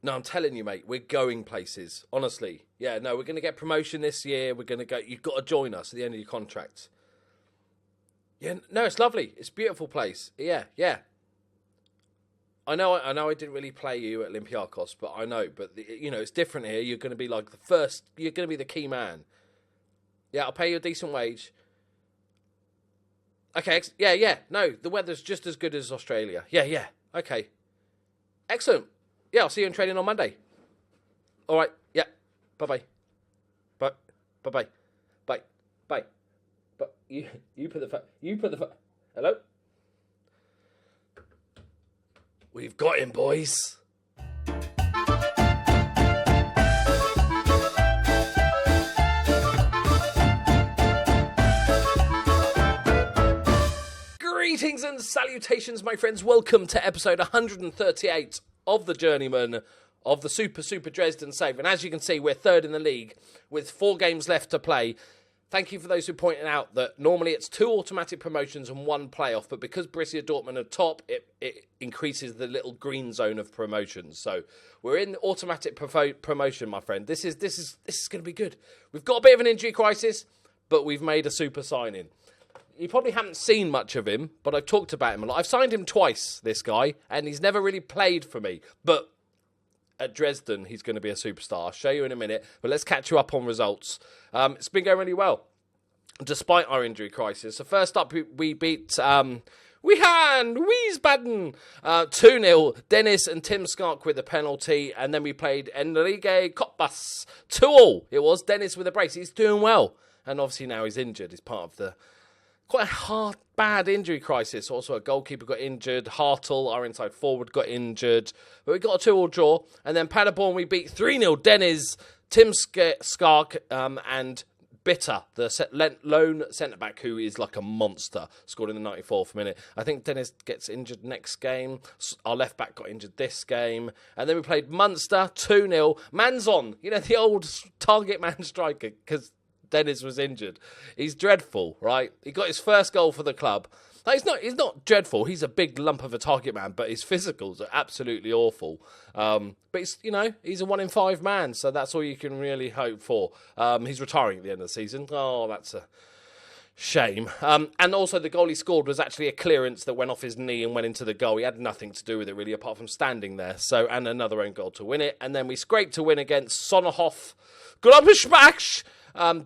No, I'm telling you, mate, we're going places. Honestly. Yeah, no, we're going to get promotion this year. We're going to go. You've got to join us at the end of your contract. Yeah, no, it's lovely. It's a beautiful place. Yeah. I know I didn't really play you at Olympiacos, but I know. But, it's different here. You're going to be like the first. You're going to be the key man. Yeah, I'll pay you a decent wage. Okay, yeah. No, the weather's just as good as Australia. Yeah. Okay. Excellent. Yeah, I'll see you in training on Monday. All right. Yeah. Bye-bye. Bye-bye. Bye. But you put the phone. Hello? We've got him, boys. Greetings and salutations, my friends. Welcome to episode 138 of the Journeyman of the Super Dresden save. And as you can see, we're third in the league with 4 games left to play. Thank you for those who pointed out that normally it's 2 automatic promotions and 1 playoff, but because Borussia Dortmund are top, it increases the little green zone of promotions. So we're in automatic promotion, my friend. This is going to be good. We've got a bit of an injury crisis, but we've made a super signing. You probably haven't seen much of him, but I've talked about him a lot. I've signed him twice, this guy, and he's never really played for me. But at Dresden, he's going to be a superstar. I'll show you in a minute, but let's catch you up on results. It's been going really well, despite our injury crisis. So first up, we beat Wiesbaden 2-0. Dennis and Tim Skark with a penalty, and then we played Enrique Coppas 2-2. It was Dennis with a brace. He's doing well, and obviously now he's injured. He's part of the quite a bad injury crisis. Also, a goalkeeper got injured. Hartl, our inside forward, got injured. But we got a 2-2 draw. And then Paderborn, we beat 3-0. Dennis, Tim Skark, and Bitter, the lone centre-back, who is like a monster, scored in the 94th minute. I think Dennis gets injured next game. Our left-back got injured this game. And then we played Munster, 2-0. Manzon, the old target man striker, because Dennis was injured. He's dreadful, right? He got his first goal for the club. He's not dreadful. He's a big lump of a target man, but his physicals are absolutely awful. But he's a 1 in 5 man, so that's all you can really hope for. He's retiring at the end of the season. Oh, that's a shame. And also the goal he scored was actually a clearance that went off his knee and went into the goal. He had nothing to do with it really, apart from standing there. So, and another own goal to win it. And then we scraped to win against Sonnerhof. Globbersmash!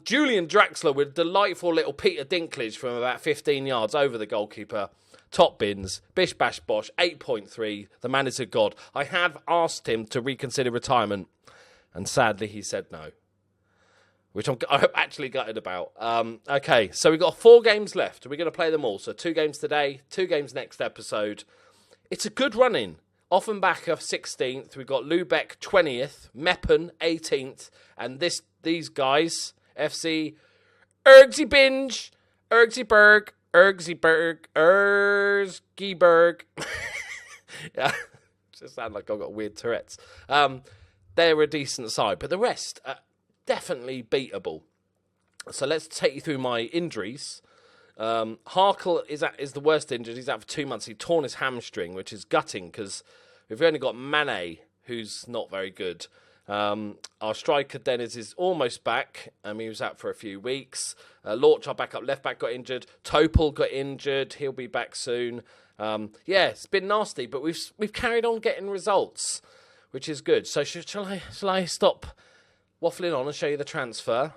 Julian Draxler with a delightful little Peter Dinklage from about 15 yards over the goalkeeper. Top bins. Bish bash bosh. 8.3. The man is a god. I have asked him to reconsider retirement, and sadly he said no, which I'm actually gutted about. Okay, so we've got 4 games left. We're going to play them all. So 2 games today, 2 games next episode. It's a good run-in. Offenbach 16th. We've got Lübeck 20th. Meppen 18th. And these guys, FC Ergsieberg. Yeah, just sound like I've got weird Tourette's. They're a decent side, but the rest are definitely beatable. So let's take you through my injuries. Harkle is the worst injured. He's out for 2 months. He torn his hamstring, which is gutting because we've only got Mane, who's not very good. Our striker Dennis is almost back. He was out for a few weeks. Lorch, our backup left back, got injured. Topol got injured. He'll be back soon. It's been nasty, but we've carried on getting results, which is good. So shall I stop waffling on and show you the transfer?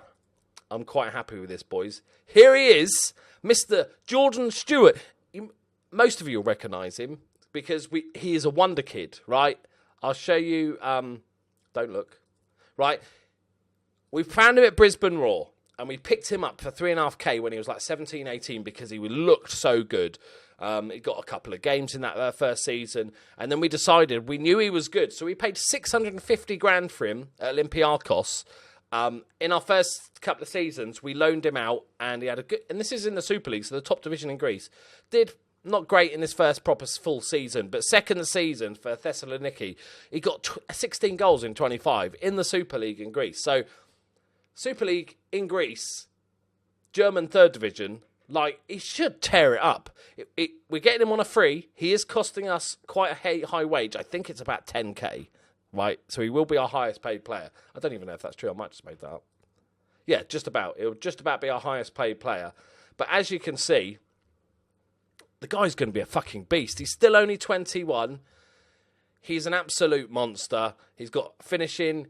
I'm quite happy with this, boys. Here he is, Mr. Jordan Stewart. Most of you will recognise him because he is a wonder kid, right? I'll show you. Don't look. Right. We found him at Brisbane Raw and we picked him up for 3.5k when he was like 17, 18 because he looked so good. He got a couple of games in that first season. And then we decided we knew he was good. So we paid 650 grand for him at Olympiacos. In our first couple of seasons, we loaned him out and he had a good... And this is in the Super League, so the top division in Greece. Did... Not great in his first proper full season, but second season for Thessaloniki, he got 16 goals in 25 in the Super League in Greece. So, Super League in Greece, German third division, he should tear it up. We're getting him on a free. He is costing us quite a high wage. I think it's about 10k. right? So he will be our highest paid player. I don't even know if that's true. I might just make that up. Yeah, just about. It'll just about be our highest paid player. But as you can see, the guy's going to be a fucking beast. He's still only 21. He's an absolute monster. He's got finishing.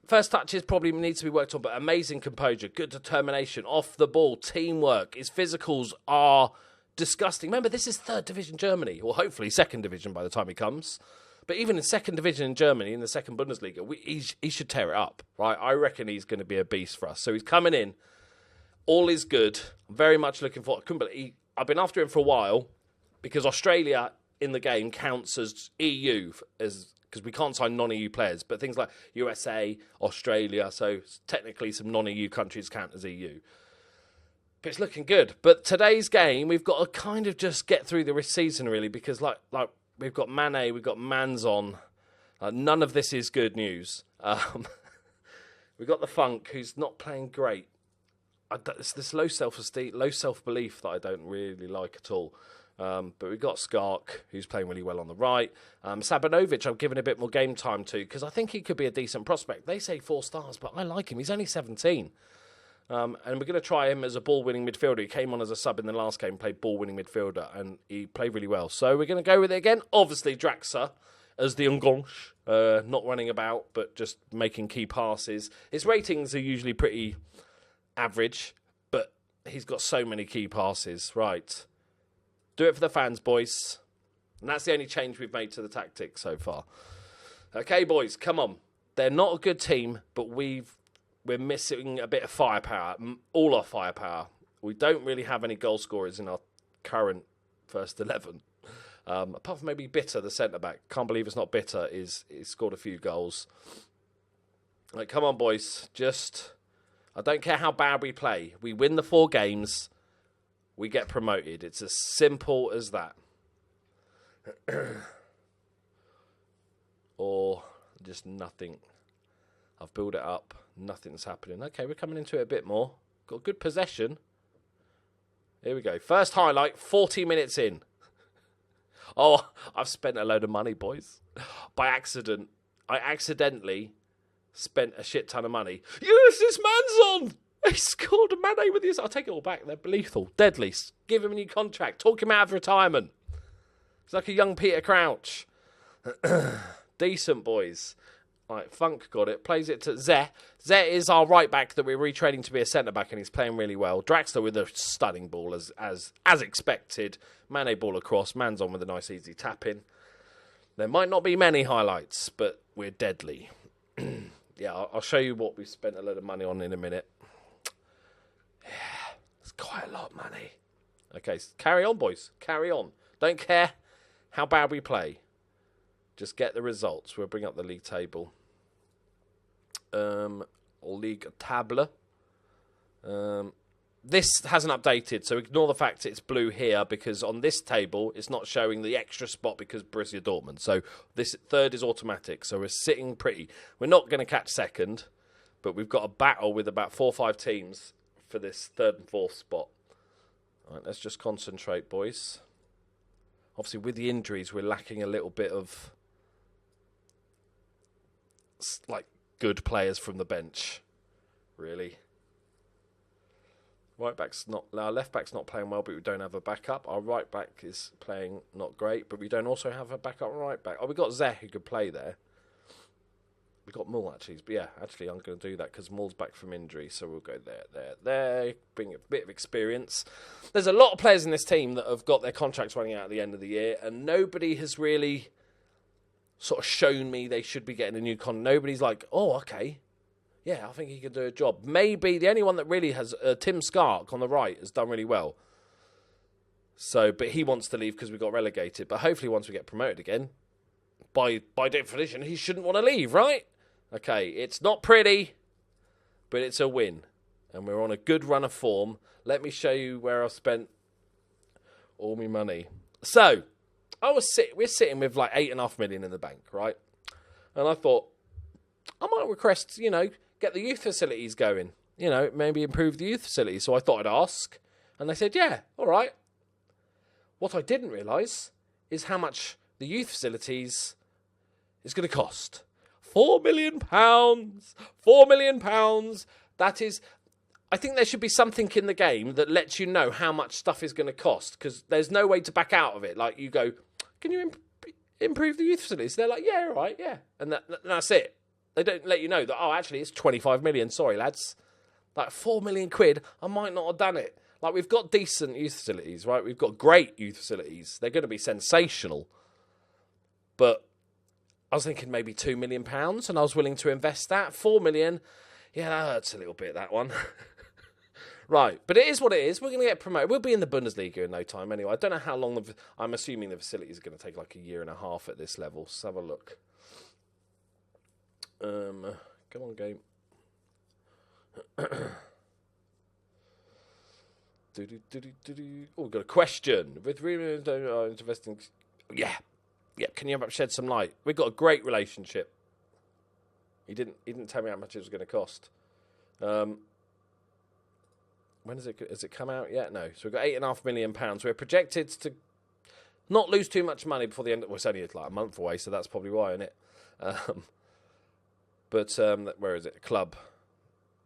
First touches probably needs to be worked on, but amazing composure, good determination, off the ball, teamwork. His physicals are disgusting. Remember, this is 3rd Division Germany, or hopefully 2nd Division by the time he comes. But even in 2nd Division in Germany, in the 2nd Bundesliga, he should tear it up, right? I reckon he's going to be a beast for us. So he's coming in. All is good. I'm very much looking for it. I've been after him for a while because Australia in the game counts as EU, because we can't sign non-EU players. But things like USA, Australia, so technically some non-EU countries count as EU. But it's looking good. But today's game, we've got to kind of just get through the season, really, because like we've got Mane, we've got Manzon. None of this is good news. We've got the Funk, who's not playing great. It's this low self-esteem, low self-belief that I don't really like at all. But we've got Skark, who's playing really well on the right. Sabanovic, I'm giving a bit more game time to, because I think he could be a decent prospect. They say 4 stars, but I like him. He's only 17. And we're going to try him as a ball-winning midfielder. He came on as a sub in the last game, played ball-winning midfielder, and he played really well. So we're going to go with it again. Obviously, Draxler as the Ungonch, not running about, but just making key passes. His ratings are usually pretty average, but he's got so many key passes. Right. Do it for the fans, boys. And that's the only change we've made to the tactics so far. Okay, boys, come on. They're not a good team, but we're missing a bit of firepower. All our firepower. We don't really have any goal scorers in our current first 11. Apart from maybe Bitter, the centre-back. Can't believe it's not Bitter. He's scored a few goals. Like, come on, boys. I don't care how bad we play. We win the 4 games, we get promoted. It's as simple as that. Or just nothing. I've built it up. Nothing's happening. Okay, we're coming into it a bit more. Got good possession. Here we go. First highlight, 40 minutes in. Oh, I've spent a load of money, boys. By accident. I accidentally spent a shit ton of money. Yes, this man's on. He scored a Mane with his... I'll take it all back. They're lethal. Deadly. Give him a new contract. Talk him out of retirement. He's like a young Peter Crouch. Decent, boys. Right, Funk got it. Plays it to Zeh. Zeh is our right back that we're retraining to be a centre back, and he's playing really well. Draxler with a stunning ball as expected. Mane ball across. Man's on with a nice easy tap in. There might not be many highlights, but we're deadly. Yeah, I'll show you what we've spent a load of money on in a minute. Yeah, it's quite a lot of money. Okay, carry on, boys. Carry on. Don't care how bad we play. Just get the results. We'll bring up the league table. League table. This hasn't updated, so ignore the fact it's blue here, because on this table it's not showing the extra spot because Borussia Dortmund. So this 3rd is automatic, so we're sitting pretty. We're not going to catch 2nd, but we've got a battle with about 4 or 5 teams for this 3rd and 4th spot. All right, let's just concentrate, boys. Obviously, with the injuries, we're lacking a little bit of like good players from the bench, really. Right back's not, our left back's not playing well, but we don't have a backup. Our right back is playing not great, but we don't also have a backup right back. Oh, we got Zeh who could play there. We got Mull actually, but yeah, actually I'm going to do that because Mull's back from injury, so we'll go there. Bring a bit of experience. There's a lot of players in this team that have got their contracts running out at the end of the year, and nobody has really sort of shown me they should be getting a new contract. Nobody's like, oh, okay. Yeah, I think he could do a job. Maybe the only one that really has, Tim Skark on the right has done really well. So, but he wants to leave because we got relegated. But hopefully once we get promoted again, by definition, he shouldn't want to leave, right? Okay, it's not pretty, but it's a win. And we're on a good run of form. Let me show you where I've spent all my money. So, we're sitting with like 8.5 million in the bank, right? And I thought, I might request, get the youth facilities going. Maybe improve the youth facilities. So I thought I'd ask. And they said, yeah, all right. What I didn't realise is how much the youth facilities is going to cost. £4 million. £4 million. That is... I think there should be something in the game that lets you know how much stuff is going to cost, because there's no way to back out of it. Like, you go, can you improve the youth facilities? They're like, yeah, all right, yeah. And that's it. They don't let you know that, oh, actually, it's 25 million. Sorry, lads. Like, 4 million quid, I might not have done it. Like, we've got decent youth facilities, right? We've got great youth facilities. They're going to be sensational. But I was thinking maybe £2 million, and I was willing to invest that. 4 million, yeah, that hurts a little bit, that one. Right, but it is what it is. We're going to get promoted. We'll be in the Bundesliga in no time anyway. I don't know how long. I'm assuming the facilities are going to take like a year and a half at this level. Let's have a look. Come on, game. Oh, we've got a question. With investing. Yeah. Can you shed some light? We've got a great relationship. He didn't tell me how much it was going to cost. When has it come out yet? No. So we've got £8.5 million. We're projected to not lose too much money before the end. Well, it's only like a month away, so that's probably why, isn't it? But where is it? Club.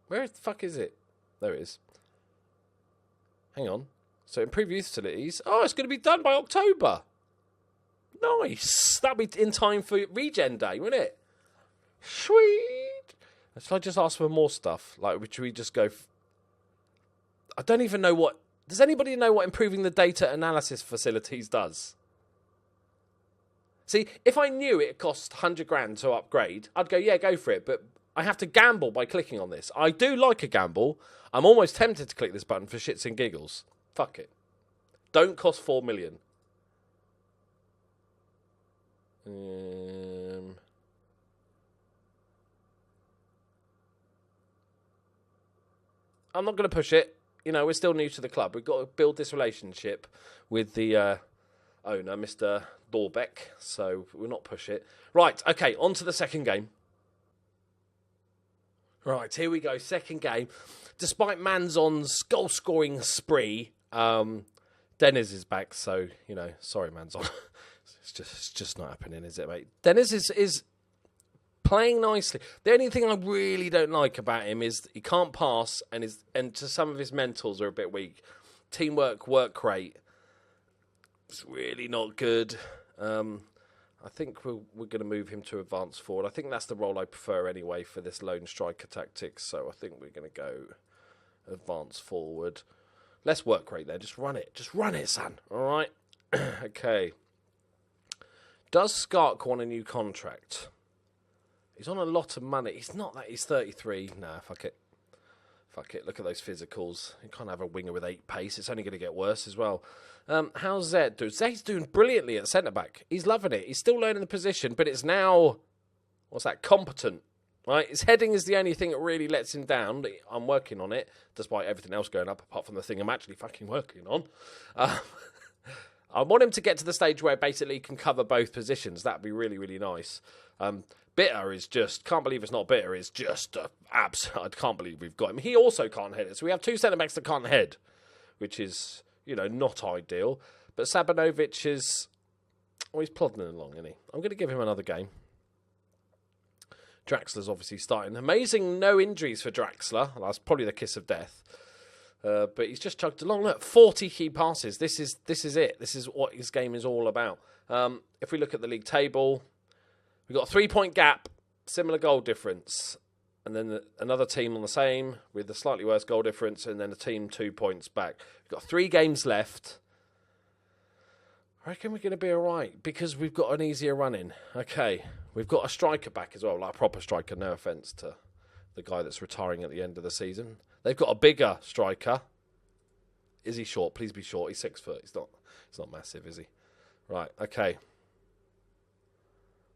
Where the fuck is it? There it is. Hang on. So improve youth facilities. Oh, it's going to be done by October. Nice. That'll be in time for Regen Day, won't it? Sweet. Shall I just ask for more stuff? Like, should we just go... I don't even know what... Does anybody know what improving the data analysis facilities does? See, if I knew it cost 100 grand to upgrade, I'd go, yeah, go for it. But I have to gamble by clicking on this. I do like a gamble. I'm almost tempted to click this button for shits and giggles. Fuck it. Don't cost 4 million. I'm not going to push it. You know, we're still new to the club. We've got to build this relationship with the owner, Mr. Dorbeck. So we'll not push it. Right, okay, on to the second game. Right, here we go. Second game. Despite Manzon's goal-scoring spree, Dennis is back. So, you know, sorry, Manzon. It's just not happening, is it, mate? Dennis is playing nicely. The only thing I really don't like about him is he can't pass, and to some of his mentals are a bit weak. Teamwork, work rate, it's really not good. I think we're going to move him to advance forward. I think that's the role I prefer anyway for this lone striker tactics. So I think we're going to go advance forward. Less work rate there. Just run it, son. All right. Okay. Does Skark want a new contract? He's on a lot of money. He's not that. He's 33. Nah, fuck it. Look at those physicals. You can't have a winger with 8 pace. It's only going to get worse as well. How's Zed doing? Zed's doing brilliantly at centre-back. He's loving it. He's still learning the position, but it's now, competent. Right? His heading is the only thing that really lets him down. I'm working on it, despite everything else going up, apart from the thing I'm actually fucking working on. I want him to get to the stage where basically he can cover both positions. That'd be really, really nice. Bitter is just, can't believe it's not Bitter, is just absolute. I can't believe we've got him. He also can't head it. So we have 2 centre-backs that can't head, which is, not ideal. But Sabanovic is, he's plodding along, isn't he? I'm going to give him another game. Draxler's obviously starting. Amazing no injuries for Draxler. That's probably the kiss of death. But he's just chugged along. Look, 40 key passes. This is it. This is what his game is all about. If we look at the league table, we've got a 3-point gap, similar goal difference. And then another team on the same with a slightly worse goal difference. And then a team 2 points back. We've got 3 games left. I reckon we're going to be all right because we've got an easier run in. Okay, we've got a striker back as well, like a proper striker. No offence to the guy that's retiring at the end of the season. They've got a bigger striker. Is he short? Please be short. He's 6 foot. He's not massive, is he? Right, okay.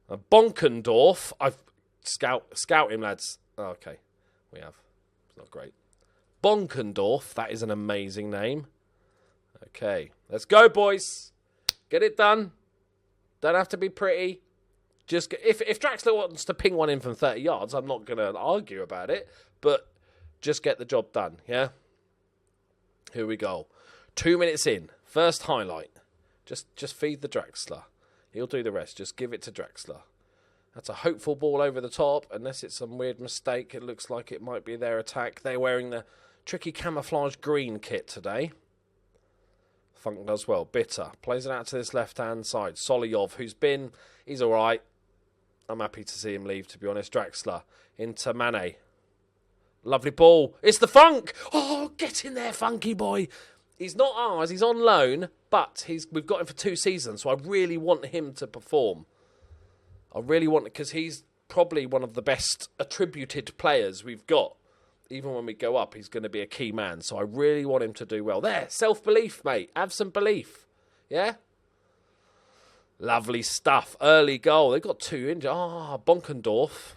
Bonkendorf. I've scout him, lads. Oh, okay, we have. It's not great. Bonkendorf. That is an amazing name. Okay, let's go, boys. Get it done. Don't have to be pretty. Just if Draxler wants to ping one in from 30 yards, I'm not going to argue about it. But just get the job done, yeah? Here we go. 2 minutes in. First highlight. Just feed the Draxler. He'll do the rest. Just give it to Draxler. That's a hopeful ball over the top, unless it's some weird mistake. It looks like it might be their attack. They're wearing the tricky camouflage green kit today. Funk does well. Bitter. Plays it out to this left-hand side. Solyov, he's all right. I'm happy to see him leave, to be honest. Draxler into Mane. Lovely ball. It's the Funk. Oh, get in there, Funky boy. He's not ours. He's on loan, but we've got him for 2 seasons, so I really want him to perform. I really want it because he's probably one of the best attributed players we've got. Even when we go up, he's going to be a key man. So I really want him to do well. There, self-belief, mate. Have some belief. Yeah? Lovely stuff. Early goal. They've got 2 injured. Bonkendorf.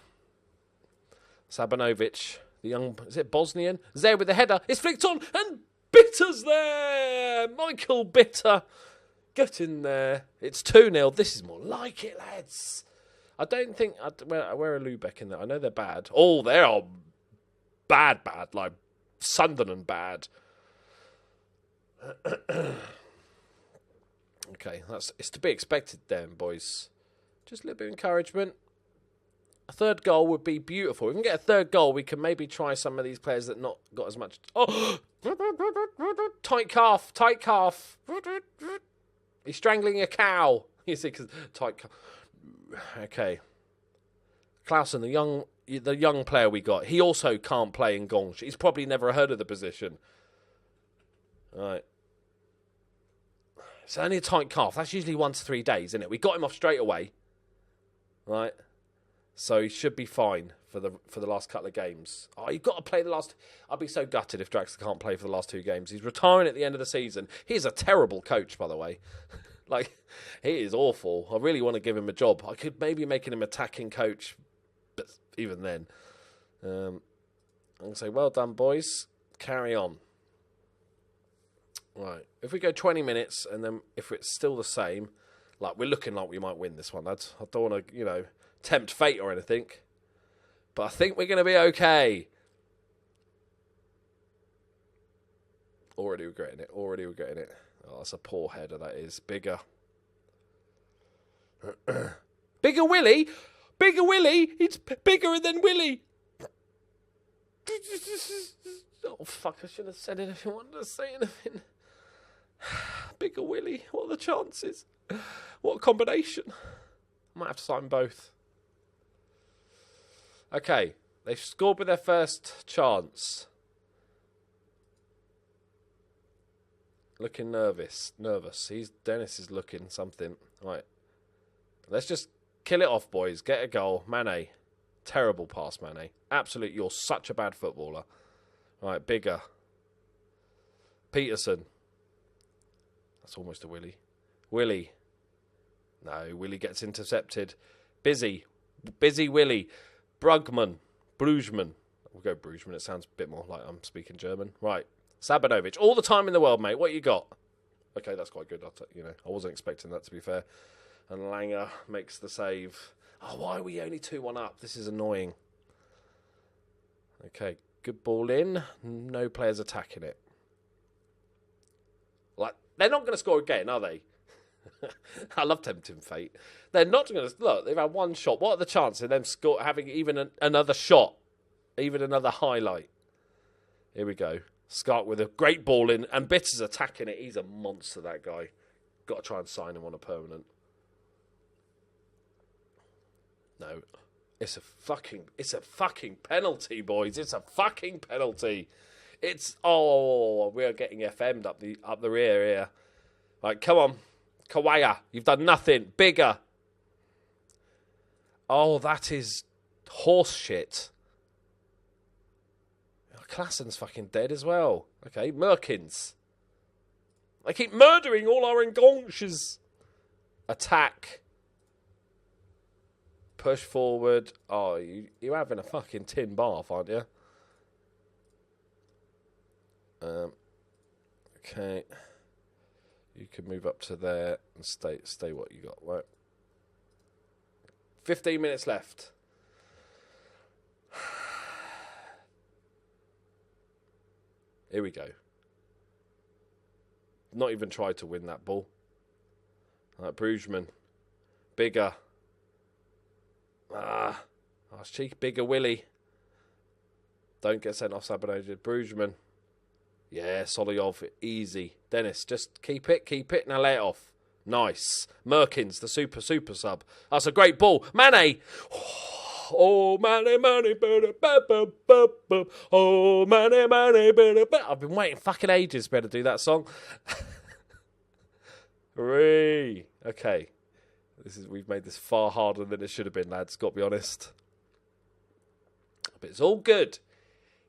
Sabanovic. The young, is it Bosnian? There with the header. It's flicked on and Bitter's there. Michael Bitter. Get in there. It's 2-0. This is more like it, lads. I don't think... Where are Lubeck in there? I know they're bad. Oh, they are bad. Like Sunderland bad. Okay, it's to be expected then, boys. Just a little bit of encouragement. A 3rd goal would be beautiful. If we can get a 3rd goal, we can maybe try some of these players that not got as much... Oh! Tight calf. He's strangling a cow. You see, because tight calf. Okay. Clausen, the young player we got, he also can't play in Gong. He's probably never heard of the position. All right. It's only a tight calf. That's usually 1 to 3 days, isn't it? We got him off straight away. Right. So he should be fine for the last couple of games. Oh, you've got to play the last... I'd be so gutted if Draxler can't play for the last 2 games. He's retiring at the end of the season. He's a terrible coach, by the way. Like, he is awful. I really want to give him a job. I could maybe make him attacking coach, but even then. I'm going to say, well done, boys. Carry on. Right. If we go 20 minutes, and then if it's still the same, like, we're looking like we might win this one, lads. I don't want to, tempt fate or anything. But I think we're going to be okay. Already regretting it. Oh, that's a poor header, that is. Bigger. Bigger Willie. It's bigger than Willie. Oh, fuck. I should have said it if you wanted to say anything. Bigger Willie. What are the chances? What a combination. I might have to sign both. Okay. They've scored with their first chance. Looking nervous. Dennis is looking something. Right. Let's just kill it off, boys. Get a goal. Mane. Terrible pass, Mane. Absolute. You're such a bad footballer. Right. Bigger. Peterson. That's almost a Willie. Willie. No. Willie gets intercepted. Busy Willie. Brugman. We'll go Brugman. It sounds a bit more like I'm speaking German. Right. Sabanovic, all the time in the world, mate. What you got? Okay, that's quite good. I wasn't expecting that, to be fair. And Langer makes the save. Oh, why are we only 2-1 up? This is annoying. Okay, good ball in. No players attacking it. Like, they're not going to score again, are they? I love tempting fate. They're not going to... Look, they've had 1 shot. What are the chances of them having even another shot? Even another highlight? Here we go. Skark with a great ball in, and Bitter's attacking it. He's a monster, that guy. Got to try and sign him on a permanent. No. It's a fucking penalty, boys. It's a fucking penalty. We're getting FM'd up the rear here. Right, come on. Kawaya, you've done nothing. Bigger. Oh, that is horse shit. Klassen's fucking dead as well. Okay, Merkins. They keep murdering all our Ngonches. Attack. Push forward. Oh, you're having a fucking tin bath, aren't you? Okay. You can move up to there and stay what you got, right? 15 minutes left. Here we go. Not even tried to win that ball. All right, Brugman. Bigger. That's cheeky. Bigger Willie. Don't get sent off Sabotage. Brugeman. Yeah, Solyov. Easy. Dennis, just keep it. Now lay it off. Nice. Merkins, the super sub. That's a great ball. Mane. Oh, Mane. Oh, Mane. I've been waiting fucking ages to be able to do that song. Okay. We've made this far harder than it should have been, lads. Got to be honest. But it's all good.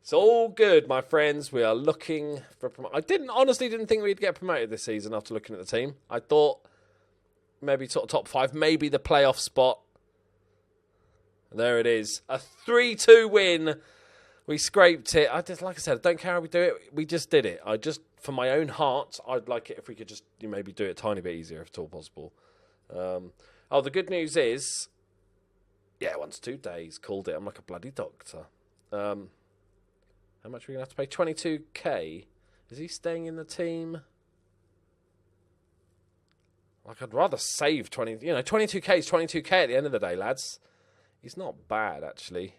It's all good, my friends. We are looking for promotion. I honestly didn't think we'd get promoted this season after looking at the team. I thought maybe sort of top 5, maybe the playoff spot. There it is. A 3-2 win. We scraped it. Like I said, I don't care how we do it. We just did it. For my own heart, I'd like it if we could just maybe do it a tiny bit easier, if at all possible. The good news is, 1 to 2 days. Called it. I'm like a bloody doctor. How much are we going to have to pay? 22k. Is he staying in the team? Like, I'd rather save 22k is 22k at the end of the day, lads. He's not bad, actually.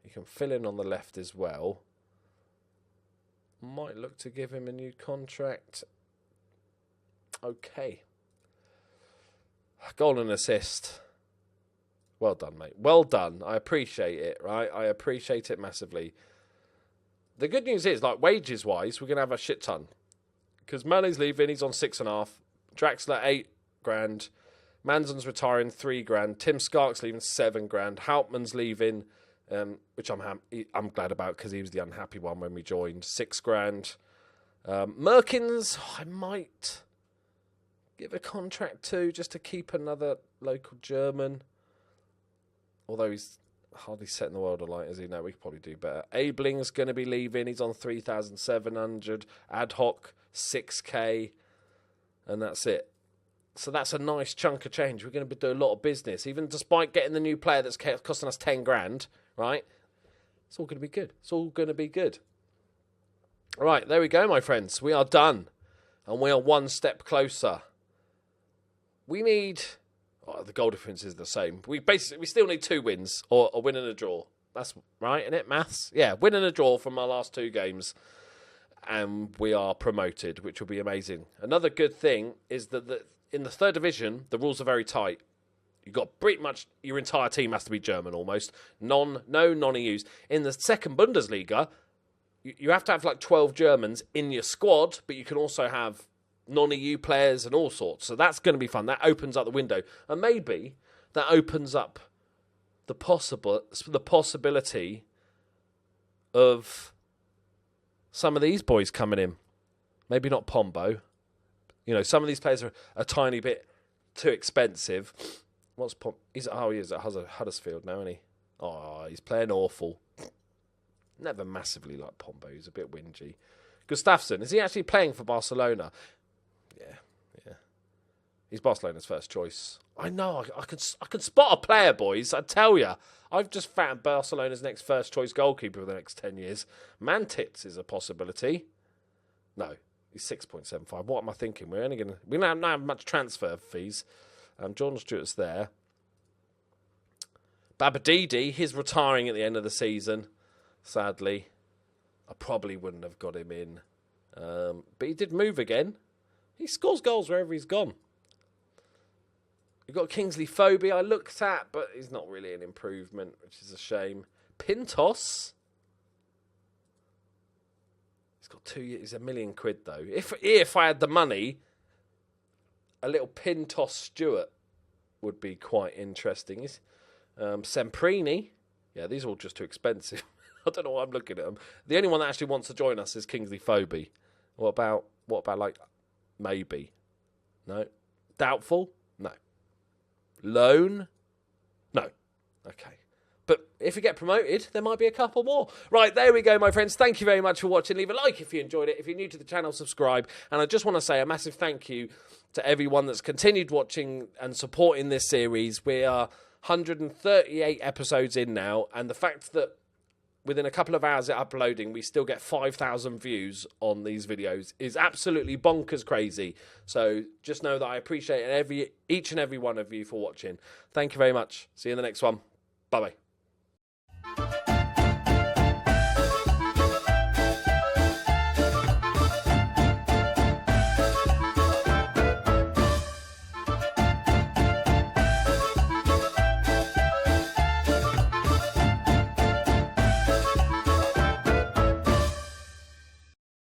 You can fill in on the left as well. Might look to give him a new contract. Okay. Goal and assist. Well done, mate. Well done. I appreciate it, right? I appreciate it massively. The good news is, like, wages-wise, we're going to have a shit ton. Because Mane's leaving, he's on 6.5. Draxler, 8 grand. Manzon's retiring, 3 grand. Tim Skark's leaving, 7 grand. Hauptmann's leaving, which I'm glad about because he was the unhappy one when we joined, 6 grand. Merkins, I might give a contract to just to keep another local German. Although he's hardly setting the world alight, is he? No, we could probably do better. Abling's going to be leaving. He's on 3,700. Ad hoc, 6k. And that's it. So that's a nice chunk of change. We're going to do a lot of business. Even despite getting the new player that's costing us 10 grand, right? It's all going to be good. It's all going to be good. All right, there we go, my friends. We are done. And we are one step closer. We need... the goal difference is the same. We still need 2 wins or a win and a draw. That's right, isn't it? Maths? Yeah, win and a draw from our last 2 games. And we are promoted, which will be amazing. Another good thing is that in the 3rd division, the rules are very tight. You've got pretty much your entire team has to be German almost. No non-EUs. In the 2nd Bundesliga, you have to have like 12 Germans in your squad, but you can also have non-EU players and all sorts. So that's going to be fun. That opens up the window. And maybe that opens up the possibility of some of these boys coming in. Maybe not Pombo. Some of these players are a tiny bit too expensive. What's Pombo? He is at Huddersfield now, isn't he? Oh, he's playing awful. Never massively like Pombo. He's a bit whingy. Gustafsson, is he actually playing for Barcelona? Yeah. He's Barcelona's first choice. I know. I can spot a player, boys. I tell you. I've just found Barcelona's next first choice goalkeeper for the next 10 years. Mantitz is a possibility. No, he's 6.75. What am I thinking? We don't have much transfer fees. Jordan Stewart's there. Babadidi, he's retiring at the end of the season. Sadly, I probably wouldn't have got him in. But he did move again. He scores goals wherever he's gone. You've got Kingsley Phobie I looked at, but he's not really an improvement, which is a shame. Pintos. He's got 2 years. He's £1 million, though. If I had the money, a little Pintos Stewart would be quite interesting. Semprini. Yeah, these are all just too expensive. I don't know why I'm looking at them. The only one that actually wants to join us is Kingsley Phobie. What about like maybe? No. Doubtful? No. Loan? No. Okay. But if you get promoted, there might be a couple more. Right, there we go, my friends. Thank you very much for watching. Leave a like if you enjoyed it. If you're new to the channel, subscribe. And I just want to say a massive thank you to everyone that's continued watching and supporting this series. We are 138 episodes in now, and the fact that within a couple of hours of uploading, we still get 5,000 views on these videos is absolutely bonkers crazy. So just know that I appreciate each and every one of you for watching. Thank you very much. See you in the next one. Bye-bye.